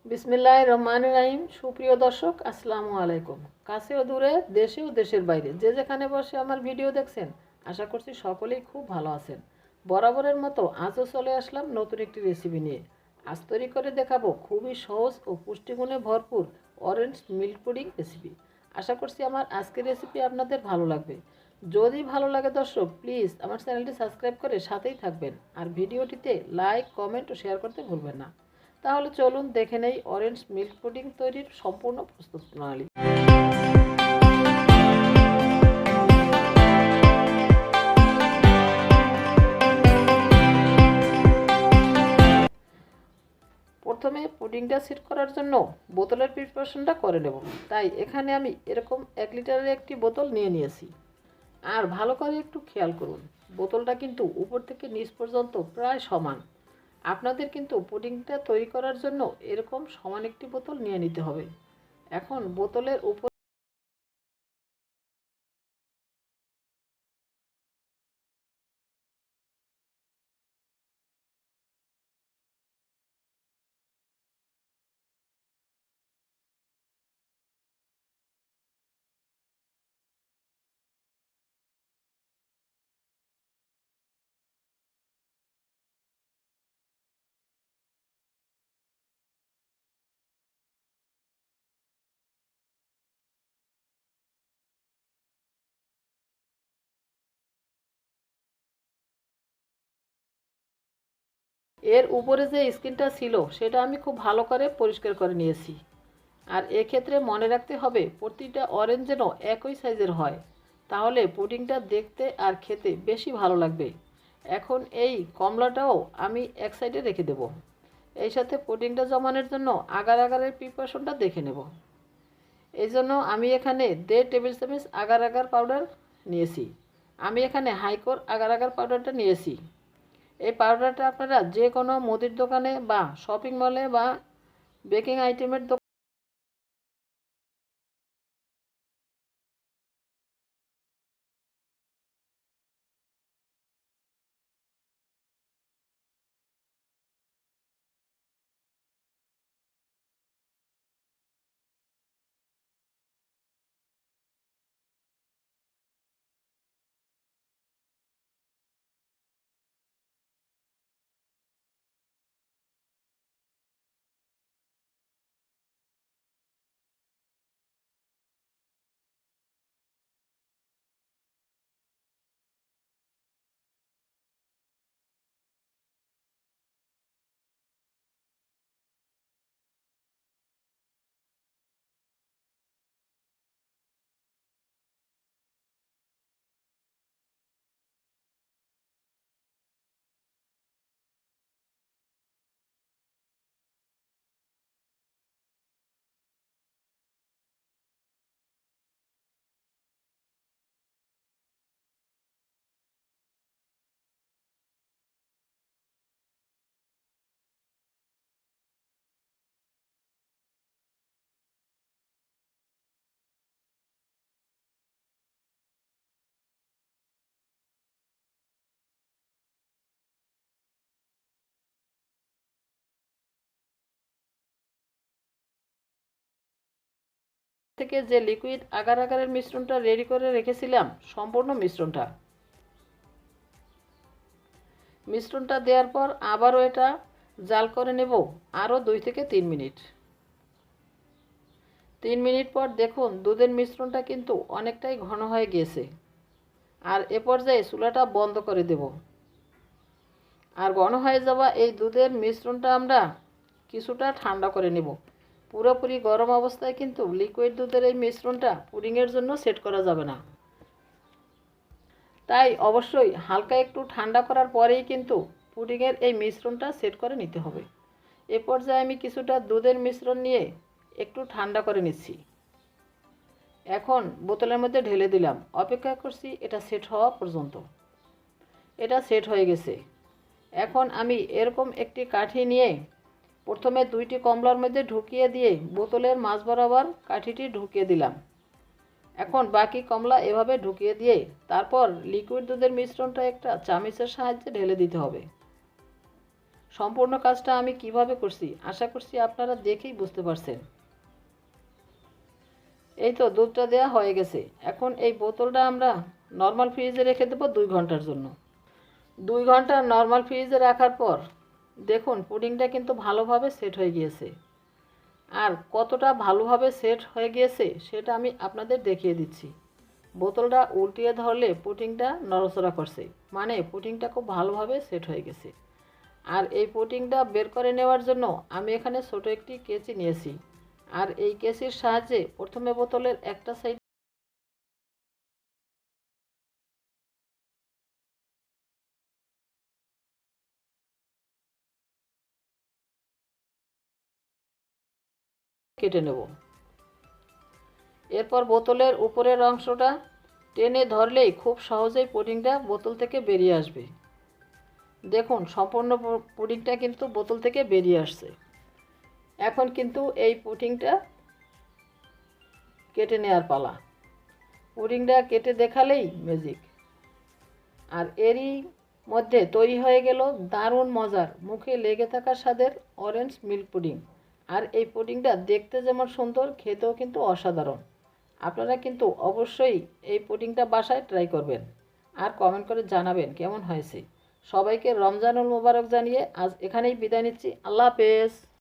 বিসমিল্লাহির রহমানির রহিম। সুপ্রিয় দর্শক, আসসালামু আলাইকুম। কাছে ও দূরে, দেশে ও দেশের বাইরে যে যেখানে বসে আমার ভিডিও দেখছেন, আশা করছি সকলেই খুব ভালো আছেন। বরাবরের মতো আজও চলে আসলাম নতুন একটি রেসিপি নিয়ে। আজ তৈরি করে দেখাবো খুবই সহজ ও পুষ্টিগুণে ভরপুর অরেঞ্জ মিল্ক পুডিং রেসিপি। আশা করছি আমার আজকের রেসিপি আপনাদের ভালো লাগবে। যদি ভালো লাগে দর্শক, প্লিজ আমার চ্যানেলটি সাবস্ক্রাইব করে সাথেই থাকবেন, আর ভিডিওটিতে লাইক, কমেন্ট ও শেয়ার করতে ভুলবেন না। তাহলে চলুন দেখে নেই অরেঞ্জ মিল্ক পুডিং তৈরির সম্পূর্ণ প্রস্তুত প্রণালী। প্রথমে পুডিংটা সেট করার জন্য বোতলের প্রিপারেশনটা করে নেব। তাই এখানে আমি এরকম 1 লিটারের একটি বোতল নিয়ে নিয়েছি। আর ভালো করে একটু খেয়াল করুন, বোতলটা কিন্তু উপর থেকে নিচ পর্যন্ত প্রায় সমান। আপনাদের কিন্তু পুডিংটা তৈরি করার জন্য এরকম সমান একটি বোতল নিয়ে নিতে হবে। এখন বোতলের উপর এর উপরে যে স্কিনটা ছিল সেটা আমি খুব ভালো করে পরিষ্কার করে নিয়েছি। আর এক্ষেত্রে মনে রাখতে হবে প্রতিটা অরেঞ্জ যেন একই সাইজের হয়, তাহলে পুডিংটা দেখতে আর খেতে বেশি ভালো লাগবে। এখন এই কমলাটাও আমি এক সাইডে রেখে দেব। এই সাথে পুডিংটা জমানোর জন্য আগার আগারের প্রিপারেশনটা দেখে নেব। এই জন্য আমি এখানে 1.5 টেবিল চামচ আগার আগার পাউডার নিয়েছি। আমি এখানে হাইকোর আগার আগার পাউডারটা নিয়েছি। এই পাউডারটা আপনারা যে কোনো মুদির দোকানে বা শপিং মলে বা বেকিং আইটেমের থেকে যে লিকুইড আগার আগারের মিশ্রণটা রেডি করে রেখেছিলাম, সম্পূর্ণ মিশ্রণটা দেওয়ার পর আবারও এটা জাল করে নেব আরও 2 থেকে 3 মিনিট। 3 মিনিট পর দেখুন দুধের মিশ্রণটা কিন্তু অনেকটাই ঘন হয়ে গিয়েছে। আর এ পর্যায়ে চুলাটা বন্ধ করে দেব। আর ঘন হয়ে যাওয়া এই দুধের মিশ্রণটা আমরা কিছুটা ঠান্ডা করে নেব। পুরোপুরি গরম অবস্থায় কিন্তু লিকুইড দুধের এই মিশ্রণটা পুডিংয়ের জন্য সেট করা যাবে না। তাই অবশ্যই হালকা একটু ঠান্ডা করার পরেই কিন্তু পুডিংয়ের এই মিশ্রণটা সেট করে নিতে হবে। এ পর্যায়ে আমি কিছুটা দুধের মিশ্রণ নিয়ে একটু ঠান্ডা করে নিচ্ছি। এখন বোতলের মধ্যে ঢেলে দিলাম, অপেক্ষা করছি এটা সেট হওয়া পর্যন্ত। এটা সেট হয়ে গেছে। এখন আমি এরকম একটি কাঠি নিয়ে প্রথমে 2টি কমলার মধ্যে ঢুকিয়ে দিয়ে বোতলের মাঝ বরাবর কাঠিটি ঢুকিয়ে দিলাম। এখন বাকি কমলা এভাবে ঢুকিয়ে দিয়ে তারপর লিকুইড দুধের মিশ্রণটা একটা চামচের সাহায্যে ঢেলে দিতে হবে। সম্পূর্ণ কাজটা আমি কিভাবে করছি আশা করছি আপনারা দেখেই বুঝতে পারছেন। এই তো দুধটা দেওয়া হয়ে গেছে। এখন এই বোতলটা আমরা নর্মাল ফ্রিজে রেখে দেবো 2 ঘন্টার জন্য। 2 ঘন্টা নর্মাল ফ্রিজে রাখার পর দেখুন পুডিংটা কিন্তু ভালোভাবে সেট হয়ে গিয়েছে। আর কতটা ভালোভাবে সেট হয়ে গিয়েছে সেটা আমি আপনাদের দেখিয়ে দিচ্ছি। বোতলটা উল্টিয়ে ধরলে পুডিংটা নড়াচড়া করছে, মানে পুডিংটা খুব ভালোভাবে সেট হয়ে গেছে। আর এই পুডিংটা বের করে নেওয়ার জন্য আমি এখানে ছোট একটি কেচি নিয়েছি। আর এই কেচির সাহায্যে প্রথমে বোতলের একটা সাইড কেটে নেব। এরপর বোতলের উপরের অংশটা টেনে ধরলেই খুব সহজেই পুডিংটা বোতল থেকে বেরিয়ে আসবে। দেখুন সম্পূর্ণ পুডিংটা কিন্তু বোতল থেকে বেরিয়ে আসছে। এখন কিন্তু এই পুডিংটা কেটে নেওয়ার পালা। পুডিংটা কেটে দেখালেই ম্যাজিক। আর এরই মধ্যে তৈরি হয়ে গেল দারুণ মজার, মুখে লেগে থাকা স্বাদের অরেঞ্জ মিল্ক পুডিং। আর এই পুডিংটা দেখতে যেমন সুন্দর, খেতেও কিন্তু অসাধারণ। আপনারা কিন্তু অবশ্যই এই পুডিংটা বাসায় ট্রাই করবেন আর কমেন্ট করে জানাবেন কেমন হয়েছে। সবাইকে রমজানুল মোবারক জানিয়ে আজ এখানেই বিদায় নিচ্ছি। আল্লাহ হাফেজ।